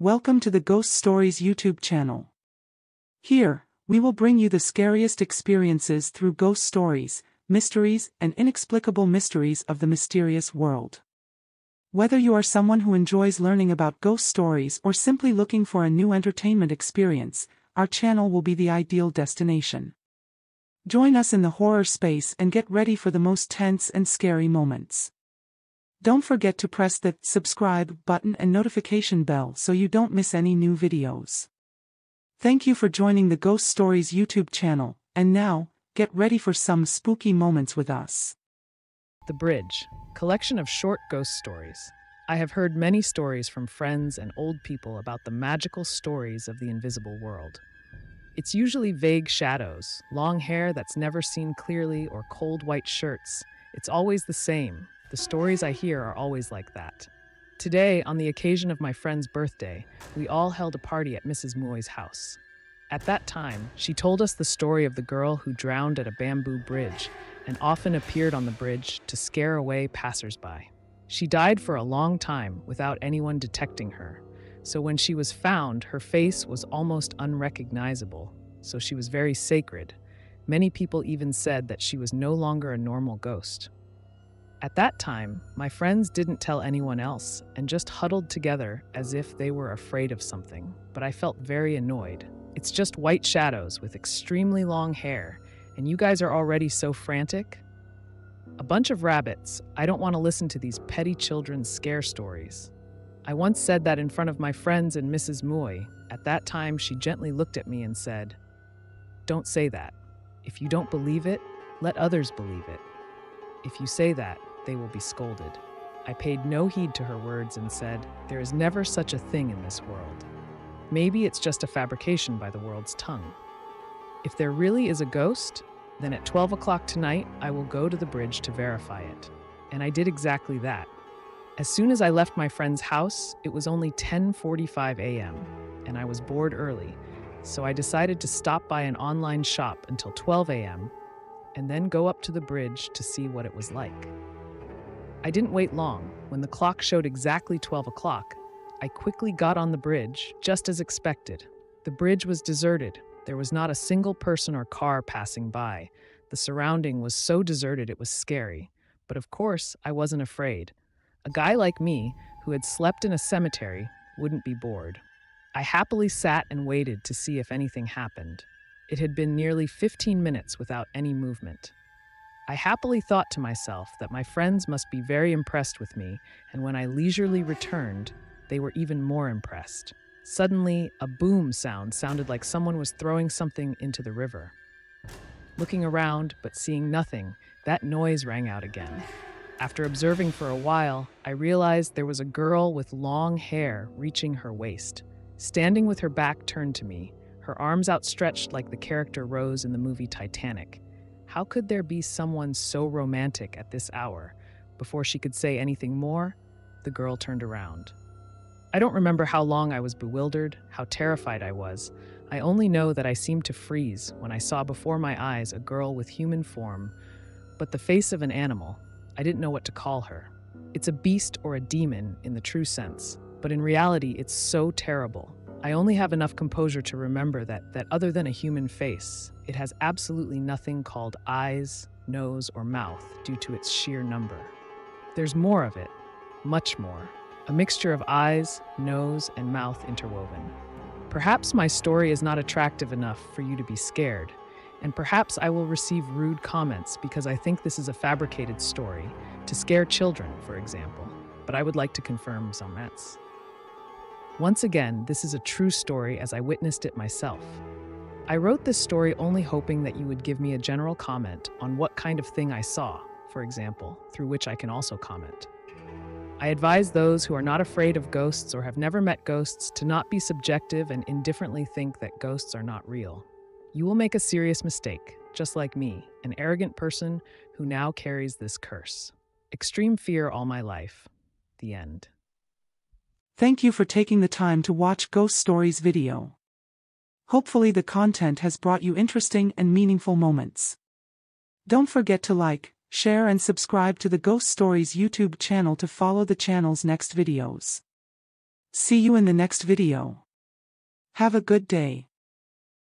Welcome to the Ghost Stories YouTube channel. Here, we will bring you the scariest experiences through ghost stories, mysteries, and inexplicable mysteries of the mysterious world. Whether you are someone who enjoys learning about ghost stories or simply looking for a new entertainment experience, our channel will be the ideal destination. Join us in the horror space and get ready for the most tense and scary moments. Don't forget to press the subscribe button and notification bell so you don't miss any new videos. Thank you for joining the Ghost Stories YouTube channel, and now, get ready for some spooky moments with us. The Bridge, collection of short ghost stories. I have heard many stories from friends and old people about the magical stories of the invisible world. It's usually vague shadows, long hair that's never seen clearly, or cold white shirts. It's always the same. The stories I hear are always like that. Today, on the occasion of my friend's birthday, we all held a party at Mrs. Moy's house. At that time, she told us the story of the girl who drowned at a bamboo bridge and often appeared on the bridge to scare away passersby. She died for a long time without anyone detecting her, so when she was found, her face was almost unrecognizable, so she was very sacred. Many people even said that she was no longer a normal ghost. At that time, my friends didn't tell anyone else and just huddled together as if they were afraid of something, but I felt very annoyed. It's just white shadows with extremely long hair, and you guys are already so frantic? A bunch of rabbits. I don't want to listen to these petty children's scare stories. I once said that in front of my friends and Mrs. Moy. At that time, she gently looked at me and said, "Don't say that. If you don't believe it, let others believe it. If you say that, they will be scolded." I paid no heed to her words and said, "There is never such a thing in this world. Maybe it's just a fabrication by the world's tongue. If there really is a ghost, then at 12 o'clock tonight, I will go to the bridge to verify it." And I did exactly that. As soon as I left my friend's house, it was only 10:45 a.m., and I was bored early, so I decided to stop by an online shop until 12 a.m., and then go up to the bridge to see what it was like. I didn't wait long. When the clock showed exactly 12 o'clock, I quickly got on the bridge, just as expected. The bridge was deserted. There was not a single person or car passing by. The surrounding was so deserted it was scary. But of course, I wasn't afraid. A guy like me, who had slept in a cemetery, wouldn't be bored. I happily sat and waited to see if anything happened. It had been nearly 15 minutes without any movement. I happily thought to myself that my friends must be very impressed with me, and when I leisurely returned, they were even more impressed. Suddenly, a boom sounded like someone was throwing something into the river. Looking around, but seeing nothing, that noise rang out again. After observing for a while, I realized there was a girl with long hair reaching her waist, standing with her back turned to me, her arms outstretched like the character Rose in the movie Titanic. How could there be someone so romantic at this hour? Before she could say anything more, the girl turned around. I don't remember how long I was bewildered, how terrified I was. I only know that I seemed to freeze when I saw before my eyes a girl with human form, but the face of an animal. I didn't know what to call her. It's a beast or a demon in the true sense, but in reality, it's so terrible. I only have enough composure to remember that other than a human face, it has absolutely nothing called eyes, nose, or mouth due to its sheer number. There's more of it, much more, a mixture of eyes, nose, and mouth interwoven. Perhaps my story is not attractive enough for you to be scared, and perhaps I will receive rude comments because I think this is a fabricated story, to scare children, for example, but I would like to confirm some myths. Once again, this is a true story as I witnessed it myself. I wrote this story only hoping that you would give me a general comment on what kind of thing I saw, for example, through which I can also comment. I advise those who are not afraid of ghosts or have never met ghosts to not be subjective and indifferently think that ghosts are not real. You will make a serious mistake, just like me, an arrogant person who now carries this curse. Extreme fear all my life. The end. Thank you for taking the time to watch Ghost Stories video. Hopefully the content has brought you interesting and meaningful moments. Don't forget to like, share and subscribe to the Ghost Stories YouTube channel to follow the channel's next videos. See you in the next video. Have a good day.